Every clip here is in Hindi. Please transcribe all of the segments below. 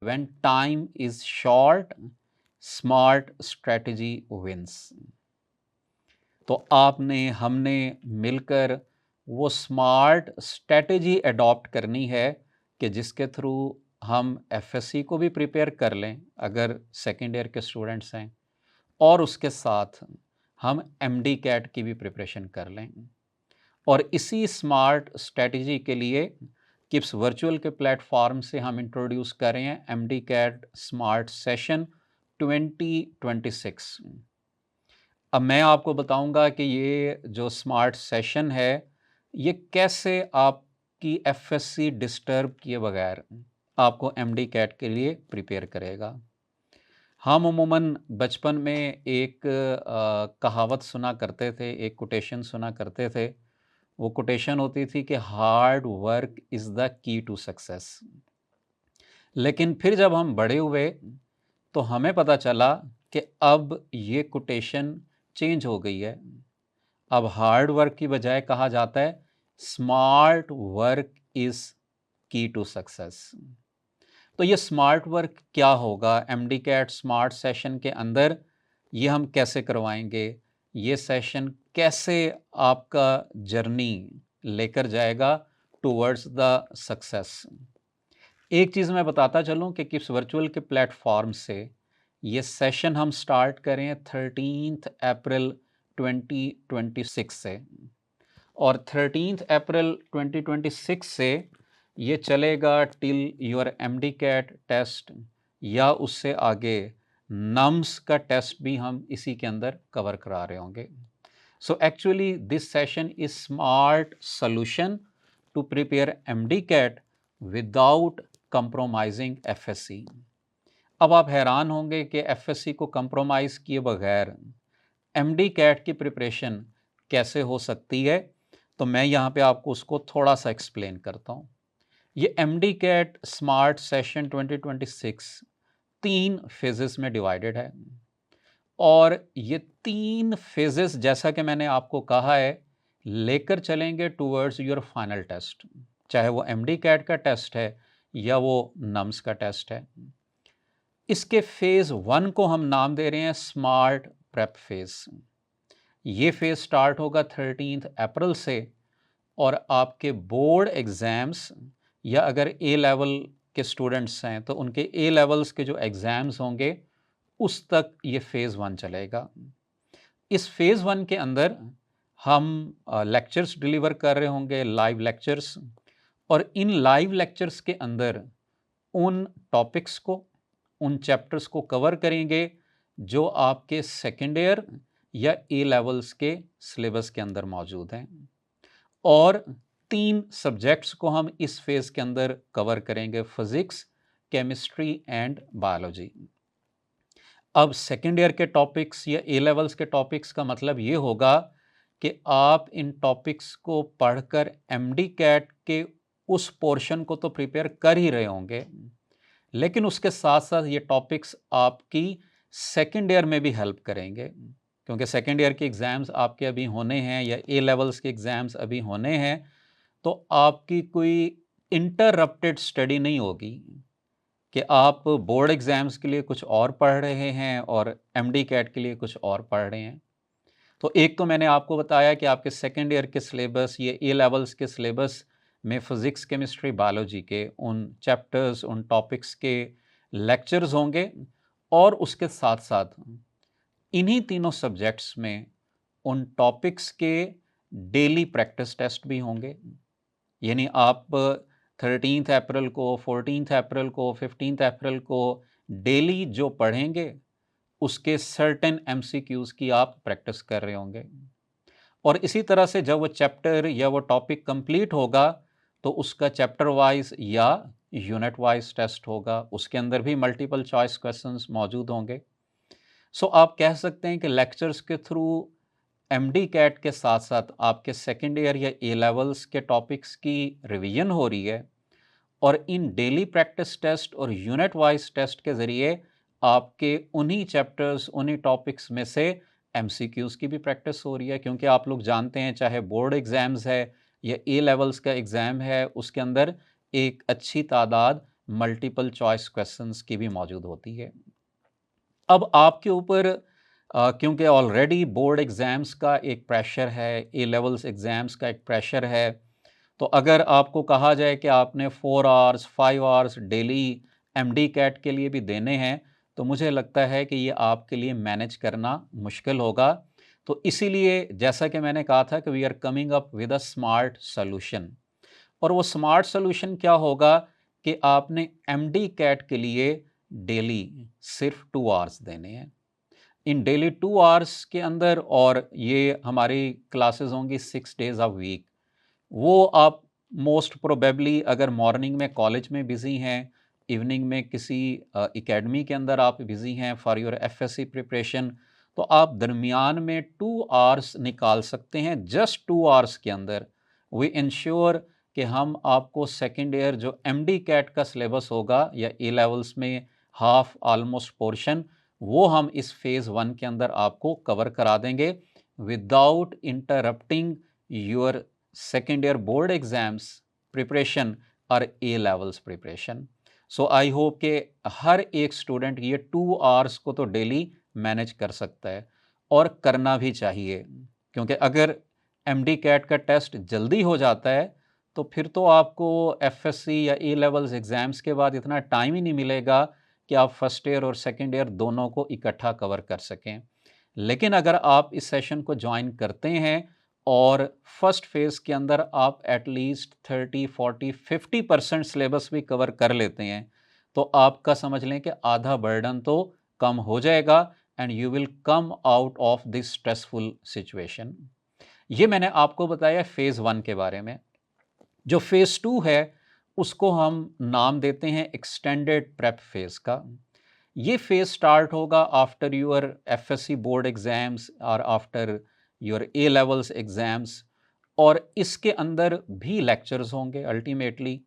When time is short smart strategy wins. तो आपने हमने मिलकर वो स्मार्ट स्ट्रेटजी अडॉप्ट करनी है कि जिसके थ्रू हम एफएससी को भी प्रिपेयर कर लें अगर सेकेंड ईयर के स्टूडेंट्स हैं, और उसके साथ हम एमडी कैट की भी प्रिपरेशन कर लें। और इसी स्मार्ट स्ट्रेटजी के लिए किप्स वर्चुअल के प्लेटफॉर्म से हम इंट्रोड्यूस कर रहे हैं एमडी कैट स्मार्ट सेशन 2026। अब मैं आपको बताऊंगा कि ये जो स्मार्ट सेशन है ये कैसे आपकी एफएससी डिस्टर्ब किए बगैर आपको एमडी कैट के लिए प्रिपेयर करेगा। हम अमूमन बचपन में एक कहावत सुना करते थे, एक कोटेशन सुना करते थे। वो कोटेशन होती थी कि hard work is the key to success. लेकिन फिर जब हम बड़े हुए तो हमें पता चला कि अब ये कोटेशन चेंज हो गई है। अब हार्ड वर्क की बजाय कहा जाता है स्मार्ट वर्क इज़ की टू सक्सेस। तो ये स्मार्ट वर्क क्या होगा एमडी कैट स्मार्ट सेशन के अंदर, ये हम कैसे करवाएंगे, ये सेशन कैसे आपका जर्नी लेकर जाएगा टूवर्ड्स द सक्सेस। एक चीज़ मैं बताता चलूँ कि किप्स वर्चुअल के प्लेटफॉर्म से ये सेशन हम स्टार्ट करें 13 अप्रैल 2026 से, और 13 अप्रैल 2026 से ये चलेगा till your MD CAT test, या उससे आगे नम्स का टेस्ट भी हम इसी के अंदर कवर करा रहे होंगे। So actually this session is smart solution to prepare MD CAT without compromising FSC. अब आप हैरान होंगे कि एफएससी को कंप्रोमाइज़ किए बगैर एमडी कैट की प्रिपरेशन कैसे हो सकती है। तो मैं यहाँ पे आपको उसको थोड़ा सा एक्सप्लेन करता हूँ। ये MD CAT smart session 2026 3 phases में डिवाइडेड है, और ये 3 फेजेस जैसा कि मैंने आपको कहा है लेकर चलेंगे टूवर्ड्स योर फाइनल टेस्ट, चाहे वो एमडी कैट का टेस्ट है या वो नम्स का टेस्ट है। इसके फेज़ 1 को हम नाम दे रहे हैं स्मार्ट प्रेप फेज़। ये फेज़ स्टार्ट होगा 13 अप्रैल से, और आपके बोर्ड एग्ज़ाम्स या अगर ए लेवल के स्टूडेंट्स हैं तो उनके ए लेवल्स के जो एग्ज़ाम्स होंगे उस तक ये फेज़ 1 चलेगा। इस फेज़ 1 के अंदर हम लेक्चर्स डिलीवर कर रहे होंगे, लाइव लेक्चर्स, और इन लाइव लेक्चर्स के अंदर उन टॉपिक्स को, उन चैप्टर्स को कवर करेंगे जो आपके सेकेंड ईयर या ए लेवल्स के सिलेबस के अंदर मौजूद हैं। और 3 सब्जेक्ट्स को हम इस फेज़ के अंदर कवर करेंगे, फिज़िक्स, केमिस्ट्री एंड बायोलॉजी। अब सेकेंड ईयर के टॉपिक्स या ए लेवल्स के टॉपिक्स का मतलब ये होगा कि आप इन टॉपिक्स को पढ़कर एमडी कैट के उस पोर्शन को तो प्रिपेयर कर ही रहे होंगे, लेकिन उसके साथ साथ ये टॉपिक्स आपकी सेकेंड ईयर में भी हेल्प करेंगे, क्योंकि सेकेंड ईयर के एग्ज़ाम्स आपके अभी होने हैं या ए लेवल्स के एग्ज़ाम्स अभी होने हैं। तो आपकी कोई इंटरप्टेड स्टडी नहीं होगी कि आप बोर्ड एग्ज़ाम्स के लिए कुछ और पढ़ रहे हैं और एमडी कैट के लिए कुछ और पढ़ रहे हैं। तो एक तो मैंने आपको बताया कि आपके सेकेंड ईयर के सिलेबस, ये ए लेवल्स के सिलेबस में फिज़िक्स, केमिस्ट्री, बायोलॉजी के उन चैप्टर्स, उन टॉपिक्स के लेक्चर्स होंगे, और उसके साथ-साथ इन्हीं तीनों सब्जेक्ट्स में उन टॉपिक्स के डेली प्रैक्टिस टेस्ट भी होंगे। यानी आप 13 अप्रैल को, 14 अप्रैल को, 15 अप्रैल को डेली जो पढ़ेंगे उसके सर्टेन एमसीक्यूज़ की आप प्रैक्टिस कर रहे होंगे। और इसी तरह से जब वो चैप्टर या वो टॉपिक कंप्लीट होगा तो उसका चैप्टर वाइज या यूनिट वाइज टेस्ट होगा, उसके अंदर भी मल्टीपल चॉइस क्वेश्चंस मौजूद होंगे। सो आप कह सकते हैं कि लेक्चर्स के थ्रू एमडी कैट के साथ साथ आपके सेकेंड ईयर या ए लेवल्स के टॉपिक्स की रिवीजन हो रही है, और इन डेली प्रैक्टिस टेस्ट और यूनिट वाइज टेस्ट के ज़रिए आपके उन्हीं चैप्टर्स, उन्हीं टॉपिक्स में से एमसीक्यूज़ की भी प्रैक्टिस हो रही है। क्योंकि आप लोग जानते हैं चाहे बोर्ड एग्ज़ाम्स है या ए लेवल्स का एग्ज़ाम है, उसके अंदर एक अच्छी तादाद मल्टीपल चॉइस क्वेश्चंस की भी मौजूद होती है। अब आपके ऊपर क्योंकि ऑलरेडी बोर्ड एग्ज़ाम्स का एक प्रेशर है, ए लेवल्स एग्ज़ाम्स का एक प्रेशर है, तो अगर आपको कहा जाए कि आपने 4 hours, 5 hours daily MD CAT के लिए भी देने हैं, तो मुझे लगता है कि ये आपके लिए मैनेज करना मुश्किल होगा। तो इसीलिए जैसा कि मैंने कहा था कि we are coming up with a smart solution, और वो स्मार्ट सॉल्यूशन क्या होगा कि आपने एमडी कैट के लिए डेली सिर्फ 2 आवर्स देने हैं। इन डेली 2 आवर्स के अंदर, और ये हमारी क्लासेस होंगी 6 डेज़ अ वीक। वो आप मोस्ट प्रोबेबली अगर मॉर्निंग में कॉलेज में बिज़ी हैं, इवनिंग में किसी एकेडमी के अंदर आप बिज़ी हैं फॉर योर एफएससी प्रिपरेशन, तो आप दरमियान में 2 आवर्स निकाल सकते हैं। जस्ट 2 आवर्स के अंदर वी इंश्योर कि हम आपको सेकेंड ईयर जो एमडी कैट का सिलेबस होगा या ए लेवल्स में हाफ ऑलमोस्ट पोर्शन, वो हम इस फेज़ 1 के अंदर आपको कवर करा देंगे without interrupting your second year board exams preparation और A levels preparation. So I hope कि हर एक स्टूडेंट ये 2 आवर्स को तो डेली मैनेज कर सकता है, और करना भी चाहिए, क्योंकि अगर एमडी कैट का टेस्ट जल्दी हो जाता है तो फिर तो आपको एफएससी या ए लेवल्स एग्ज़ाम्स के बाद इतना टाइम ही नहीं मिलेगा कि आप फर्स्ट ईयर और सेकेंड ईयर दोनों को इकट्ठा कवर कर सकें। लेकिन अगर आप इस सेशन को ज्वाइन करते हैं और फर्स्ट फेज़ के अंदर आप एटलीस्ट 30, 40, 50% सिलेबस भी कवर कर लेते हैं, तो आपका समझ लें कि आधा बर्डन तो कम हो जाएगा, and you will come out of this stressful situation. ये मैंने आपको बताया फेज़ 1 के बारे में। जो फेज़ 2 है, उसको हम नाम देते हैं एक्सटेंडेड प्रेप फेज़ का। ये फेज़ स्टार्ट होगा after your FSC board exams और after your A levels exams, और इसके अंदर भी लेक्चर्स होंगे अल्टीमेटली।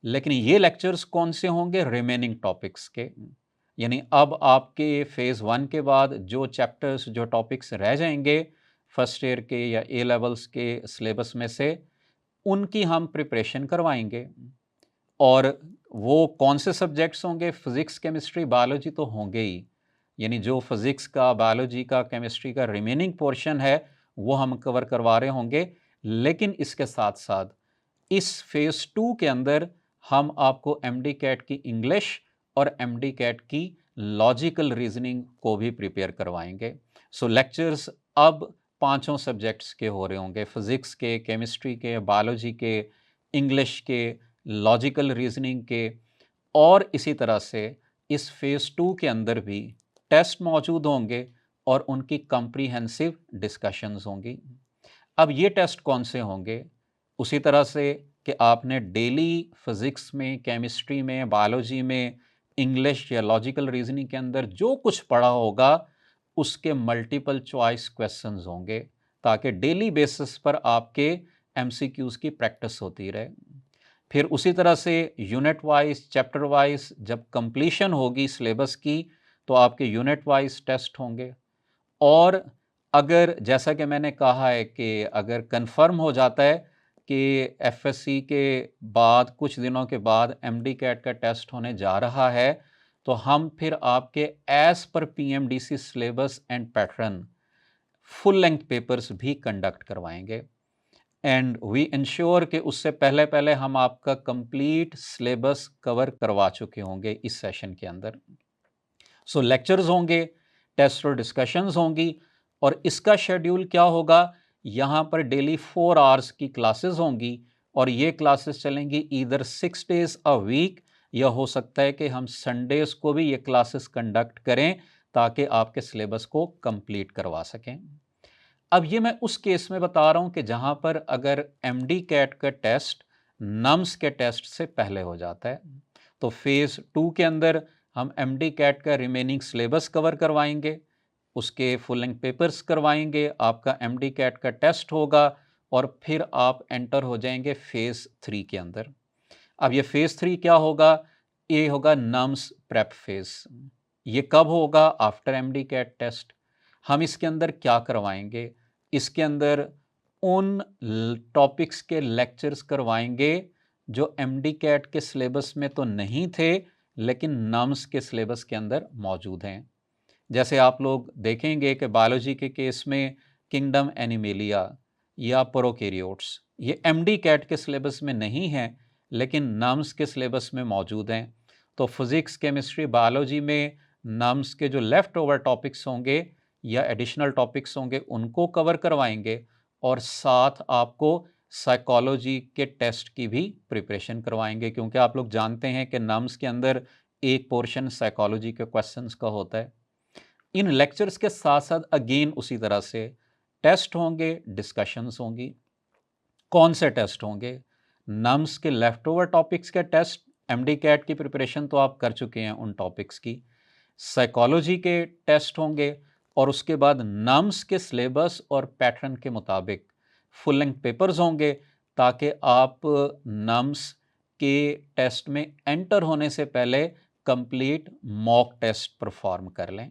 लेकिन ये लेक्चर्स कौन से होंगे? रिमेनिंग टॉपिक्स के। यानी अब आपके फेज़ 1 के बाद जो चैप्टर्स, जो टॉपिक्स रह जाएंगे फर्स्ट ईयर के या ए लेवल्स के सिलेबस में से, उनकी हम प्रिपरेशन करवाएंगे। और वो कौन से सब्जेक्ट्स होंगे? फिज़िक्स, केमिस्ट्री, बायोलॉजी तो होंगे ही। यानी जो फिज़िक्स का, बायोलॉजी का, केमिस्ट्री का रिमेनिंग पोर्शन है, वो हम कवर करवा रहे होंगे। लेकिन इसके साथ-साथ इस फेज़ 2 के अंदर हम आपको एमडी कैट की इंग्लिश और एमडी कैट की लॉजिकल रीज़निंग को भी प्रिपेयर करवाएँगे। सो लेक्चर्स अब पाँचों सब्जेक्ट्स के हो रहे होंगे, फिज़िक्स के, केमिस्ट्री के, बायोलॉजी के, इंग्लिश के, लॉजिकल रीज़निंग के, और इसी तरह से इस फेज़ 2 के अंदर भी टेस्ट मौजूद होंगे और उनकी कॉम्प्रिहेंसिव डिस्कशंस होंगी। अब ये टेस्ट कौन से होंगे? उसी तरह से कि आपने डेली फिज़िक्स में, केमिस्ट्री में, बायोलॉजी में, इंग्लिश या लॉजिकल रीज़निंग के अंदर जो कुछ पढ़ा होगा, उसके मल्टीपल चॉइस क्वेश्चंस होंगे, ताकि डेली बेसिस पर आपके एमसीक्यूज़ की प्रैक्टिस होती रहे। फिर उसी तरह से यूनिट वाइज, चैप्टर वाइज जब कंप्लीशन होगी सिलेबस की, तो आपके यूनिट वाइज टेस्ट होंगे। और अगर जैसा कि मैंने कहा है कि अगर कंफर्म हो जाता है कि एफएससी के बाद कुछ दिनों के बाद एमडी कैट का टेस्ट होने जा रहा है, तो हम फिर आपके as per PMDC syllabus and pattern full length papers भी कंडक्ट करवाएंगे, एंड वी इंश्योर कि उससे पहले पहले हम आपका कंप्लीट सिलेबस कवर करवा चुके होंगे इस सेशन के अंदर। सो लेक्चर्स होंगे, टेस्ट और डिस्कशंस होंगी, और इसका शेड्यूल क्या होगा? यहाँ पर डेली 4 आवर्स की क्लासेस होंगी, और ये क्लासेस चलेंगी ईदर 6 डेज अ वीक, या हो सकता है कि हम संडेज को भी ये क्लासेस कंडक्ट करें ताकि आपके सिलेबस को कंप्लीट करवा सकें। अब ये मैं उस केस में बता रहा हूँ कि जहाँ पर अगर एमडी कैट का टेस्ट नम्स के टेस्ट से पहले हो जाता है, तो फेज़ 2 के अंदर हम एमडी कैट का रिमेनिंग सिलेबस कवर करवाएंगे, उसके फुल लेंथ पेपर्स करवाएंगे, आपका एमडी कैट का टेस्ट होगा, और फिर आप एंटर हो जाएंगे फेज़ 3 के अंदर। अब ये फेज़ 3 क्या होगा? ये होगा नम्स प्रेप फेज़। ये कब होगा? After MD CAT test. हम इसके अंदर क्या करवाएंगे? इसके अंदर उन टॉपिक्स के लेक्चर्स करवाएंगे जो एमडी कैट के सिलेबस में तो नहीं थे लेकिन नम्स के सिलेबस के अंदर मौजूद हैं। जैसे आप लोग देखेंगे कि बायोलॉजी के केस में किंगडम एनिमेलिया या प्रोकैरियोट्स ये एमडी कैट के सिलेबस में नहीं हैं लेकिन नम्स के सिलेबस में मौजूद हैं। तो फिज़िक्स, केमिस्ट्री, बायोलॉजी में नम्स के जो लेफ़्ट ओवर टॉपिक्स होंगे या एडिशनल टॉपिक्स होंगे उनको कवर करवाएंगे और साथ आपको साइकोलॉजी के टेस्ट की भी प्रिपरेशन करवाएंगे, क्योंकि आप लोग जानते हैं कि नम्स के अंदर एक पोर्शन साइकोलॉजी के क्वेश्चंस का होता है। इन लेक्चर्स के साथ साथ अगेन उसी तरह से टेस्ट होंगे, डिस्कशंस होंगी। कौन से टेस्ट होंगे? नम्स के लेफ्ट ओवर टॉपिक्स के टेस्ट, एमडी कैट की प्रिपरेशन तो आप कर चुके हैं उन टॉपिक्स की। साइकोलॉजी के टेस्ट होंगे और उसके बाद नम्स के सिलेबस और पैटर्न के मुताबिक फुल लेंथ पेपर्स होंगे ताकि आप नम्स के टेस्ट में एंटर होने से पहले कंप्लीट मॉक टेस्ट परफॉर्म कर लें।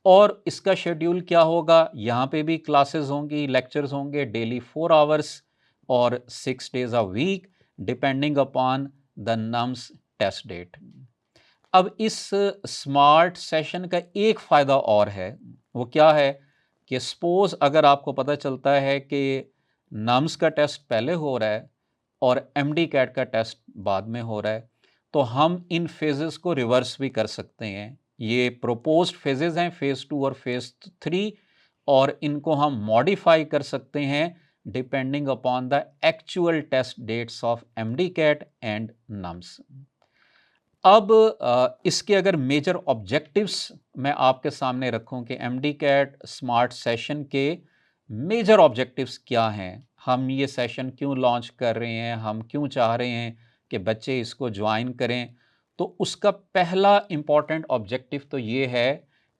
और इसका शेड्यूल क्या होगा? यहाँ पे भी क्लासेस होंगी, लेक्चर्स होंगे डेली 4 आवर्स और 6 days a week depending upon the NUMS test date. अब इस स्मार्ट सेशन का एक फ़ायदा और है, वो क्या है कि सपोज़ अगर आपको पता चलता है कि नम्स का टेस्ट पहले हो रहा है और एमडी कैट का टेस्ट बाद में हो रहा है, तो हम इन फेजेस को रिवर्स भी कर सकते हैं। ये प्रोपोज्ड फेजेस हैं, फेज़ 2 और फेज़ 3, और इनको हम मॉडिफाई कर सकते हैं depending upon the actual test dates of MD CAT and NUMS. अब इसके अगर मेजर ऑब्जेक्टिव्स मैं आपके सामने रखूं कि एमडी कैट स्मार्ट सेशन के मेजर ऑब्जेक्टिव्स क्या हैं, हम ये सेशन क्यों लॉन्च कर रहे हैं, हम क्यों चाह रहे हैं कि बच्चे इसको ज्वाइन करें, तो उसका पहला इम्पॉर्टेंट ऑब्जेक्टिव तो ये है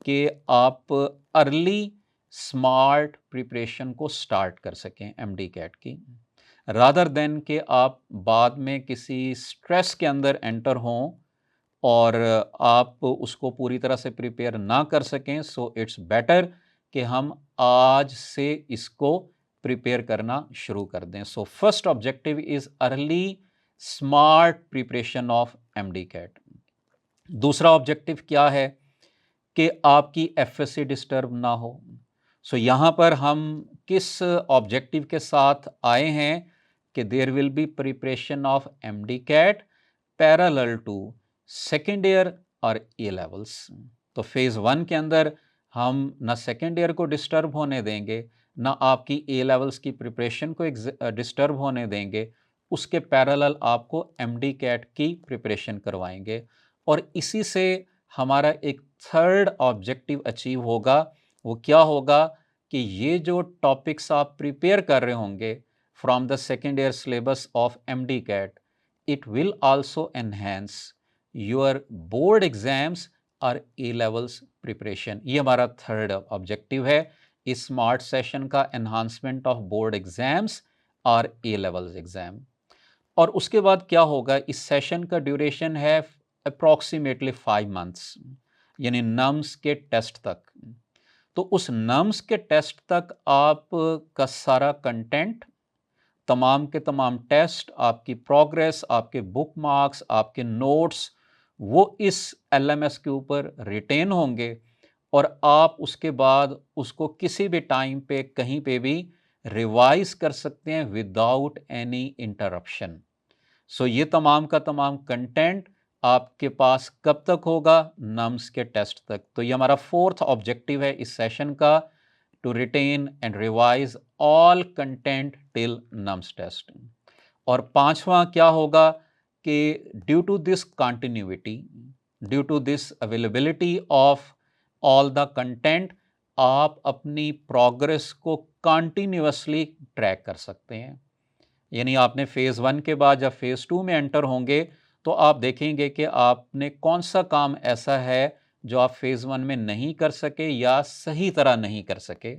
कि आप अर्ली स्मार्ट प्रिपरेशन को स्टार्ट कर सकें एमडी कैट की, रादर देन कि आप बाद में किसी स्ट्रेस के अंदर एंटर हों और आप उसको पूरी तरह से प्रिपेयर ना कर सकें। सो इट्स बेटर कि हम आज से इसको प्रिपेयर करना शुरू कर दें। So first objective is early smart preparation of MD CAT. दूसरा ऑब्जेक्टिव क्या है कि आपकी एफएससी डिस्टर्ब ना हो। सो यहाँ पर हम किस ऑब्जेक्टिव के साथ आए हैं कि there will be preparation of MD CAT parallel to second year और ए लेवल्स। तो फेज़ 1 के अंदर हम ना सेकेंड ईयर को डिस्टर्ब होने देंगे, ना आपकी ए लेवल्स की प्रिपरेशन को डिस्टर्ब होने देंगे, उसके पैरेलल आपको एमडी कैट की प्रिपरेशन करवाएंगे। और इसी से हमारा एक थर्ड ऑब्जेक्टिव अचीव होगा। वो क्या होगा कि ये जो टॉपिक्स आप प्रिपेयर कर रहे होंगे from the second year syllabus of MD CAT, it will also enhance your board exams और ए लेवल्स प्रिपरेशन। ये हमारा थर्ड ऑब्जेक्टिव है इस स्मार्ट सेशन का, एनहांसमेंट ऑफ बोर्ड एग्जाम्स और ए लेवल्स एग्जाम। और उसके बाद क्या होगा, इस सेशन का ड्यूरेशन है अप्रॉक्सीमेटली 5 मंथ्स, यानी नम्स के टेस्ट तक। तो उस नम्स के टेस्ट तक आप का सारा कंटेंट, तमाम के तमाम टेस्ट, आपकी प्रोग्रेस, आपके बुक मार्क्स, आपके नोट्स, वो इस एलएमएस के ऊपर रिटेन होंगे और आप उसके बाद उसको किसी भी टाइम पे कहीं पे भी रिवाइज कर सकते हैं विदाउट एनी इंटरप्शन। सो ये तमाम का तमाम कंटेंट आपके पास कब तक होगा? नम्स के टेस्ट तक। तो ये हमारा फोर्थ ऑब्जेक्टिव है इस सेशन का, to retain and revise all content till NUMS test। और पांचवा क्या होगा कि due to this continuity, due to this availability of all the content, आप अपनी प्रोग्रेस को कंटिन्यूअसली ट्रैक कर सकते हैं। यानी आपने फेज़ 1 के बाद जब फेज़ 2 में एंटर होंगे तो आप देखेंगे कि आपने कौन सा काम ऐसा है जो आप फेज़ 1 में नहीं कर सके या सही तरह नहीं कर सके।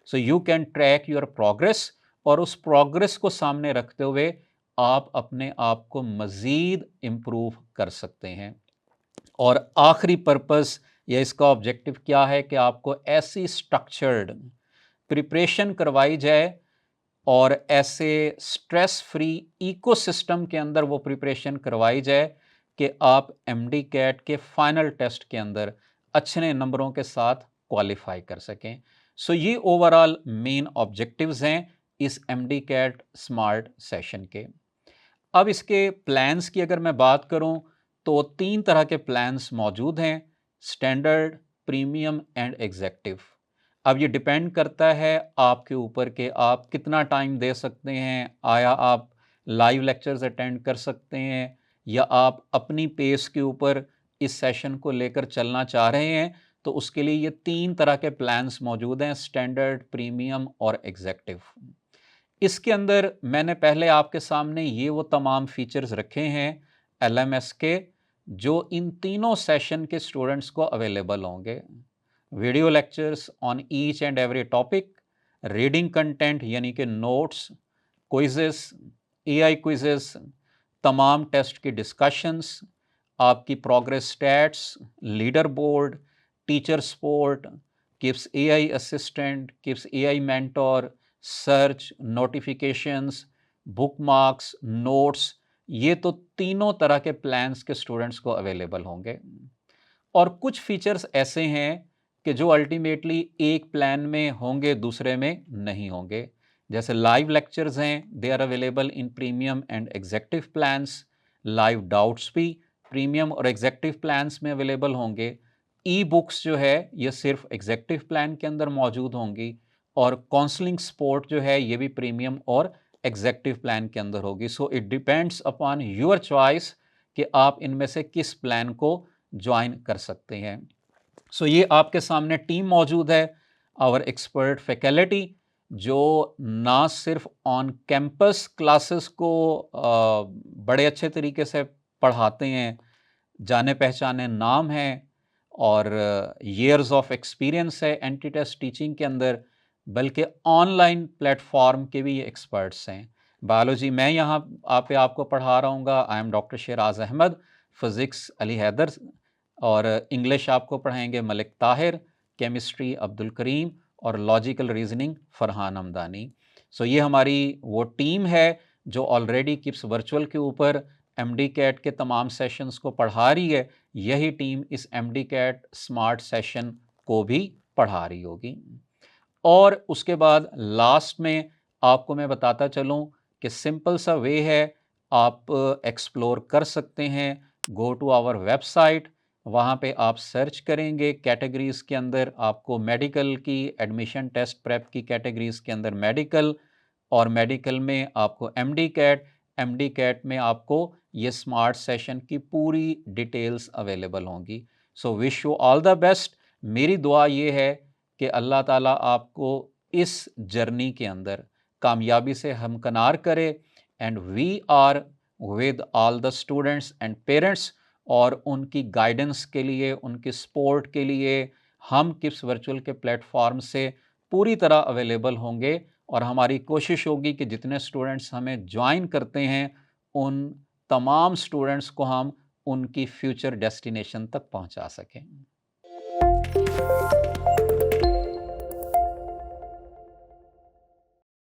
So you can track your progress और उस प्रोग्रेस को सामने रखते हुए आप अपने आप को मज़ीद इम्प्रूव कर सकते हैं। और आखिरी पर्पस या इसका ऑब्जेक्टिव क्या है कि आपको ऐसी स्ट्रक्चर्ड प्रिपरेशन करवाई जाए और ऐसे स्ट्रेस फ्री इकोसिस्टम के अंदर वो प्रिपरेशन करवाई जाए कि आप एमडी कैट के फाइनल टेस्ट के अंदर अच्छे नंबरों के साथ क्वालिफाई कर सकें। सो ये ओवरऑल मेन ऑब्जेक्टिव्स हैं इस एमडी कैट स्मार्ट सेशन के। अब इसके प्लान्स की अगर मैं बात करूं तो 3 तरह के प्लान्स मौजूद हैं, स्टैंडर्ड, प्रीमियम एंड एग्जेक्टिव। अब ये डिपेंड करता है आपके ऊपर कि आप कितना टाइम दे सकते हैं, आया आप लाइव लेक्चर्स अटेंड कर सकते हैं या आप अपनी पेस के ऊपर इस सेशन को लेकर चलना चाह रहे हैं, तो उसके लिए ये 3 तरह के प्लान्स मौजूद हैं, स्टैंडर्ड, प्रीमियम और एग्जेक्टिव। इसके अंदर मैंने पहले आपके सामने ये वो तमाम फीचर्स रखे हैं एलएमएस के, जो इन तीनों सेशन के स्टूडेंट्स को अवेलेबल होंगे। Video lectures on each and every topic, reading content यानी कि नोट्स, क्विजेस, एआई क्विजेस, तमाम टेस्ट की डिस्कशंस, आपकी progress stats, leaderboard, teacher support, KIPS AI assistant, KIPS AI mentor, search, notifications, bookmarks, notes, ये तो तीनों तरह के प्लान्स के स्टूडेंट्स को अवेलेबल होंगे। और कुछ फीचर्स ऐसे हैं कि जो अल्टीमेटली एक प्लान में होंगे, दूसरे में नहीं होंगे। जैसे लाइव लेक्चर्स हैं, they are available in premium and executive plans. Live doubts भी प्रीमियम और एग्जेक्टिव प्लान्स में अवेलेबल होंगे। ई बुक्स जो है ये सिर्फ एग्जेक्टिव प्लान के अंदर मौजूद होंगी, और काउंसलिंग सपोर्ट जो है ये भी प्रीमियम और एग्जेक्टिव प्लान के अंदर होगी। So it depends upon your choice कि आप इनमें से किस प्लान को ज्वाइन कर सकते हैं। सो ये आपके सामने टीम मौजूद है, आवर एक्सपर्ट फैकल्टी, जो ना सिर्फ ऑन कैंपस क्लासेस को बड़े अच्छे तरीके से पढ़ाते हैं, जाने पहचाने नाम हैं और ईयर्स ऑफ एक्सपीरियंस है एंटी टेस्ट टीचिंग के अंदर, बल्कि ऑनलाइन प्लेटफॉर्म के भी ये एक्सपर्ट्स हैं। बायोलॉजी मैं यहाँ पे आपको पढ़ा रहा हूँ, I am doctor Sheraz Ahmad, physics Ali Haider, और इंग्लिश आपको पढ़ाएंगे मलिक ताहिर, केमिस्ट्री अब्दुल करीम और logical reasoning Farhan Hamdani. So ये हमारी वो टीम है जो ऑलरेडी किप्स वर्चुअल के ऊपर एमडी कैट के तमाम सेशंस को पढ़ा रही है। यही टीम इस एमडी कैट स्मार्ट सेशन को भी पढ़ा रही होगी। और उसके बाद लास्ट में आपको मैं बताता चलूं कि सिंपल सा वे है, आप एक्सप्लोर कर सकते हैं। गो टू आवर वेबसाइट, वहाँ पे आप सर्च करेंगे कैटेगरीज़ के अंदर, आपको मेडिकल की एडमिशन टेस्ट प्रेप की कैटेगरीज़ के अंदर मेडिकल, और मेडिकल में आपको एमडी कैट में आपको ये स्मार्ट सेशन की पूरी डिटेल्स अवेलेबल होंगी। So wish you all the best. मेरी दुआ ये है कि अल्लाह ताला आपको इस जर्नी के अंदर कामयाबी से हमकनार करे, and we are with all the students and parents, और उनकी गाइडेंस के लिए, उनकी सपोर्ट के लिए हम किप्स वर्चुअल के प्लेटफॉर्म से पूरी तरह अवेलेबल होंगे, और हमारी कोशिश होगी कि जितने स्टूडेंट्स हमें ज्वाइन करते हैं उन तमाम स्टूडेंट्स को हम उनकी फ्यूचर डेस्टिनेशन तक पहुंचा सकें।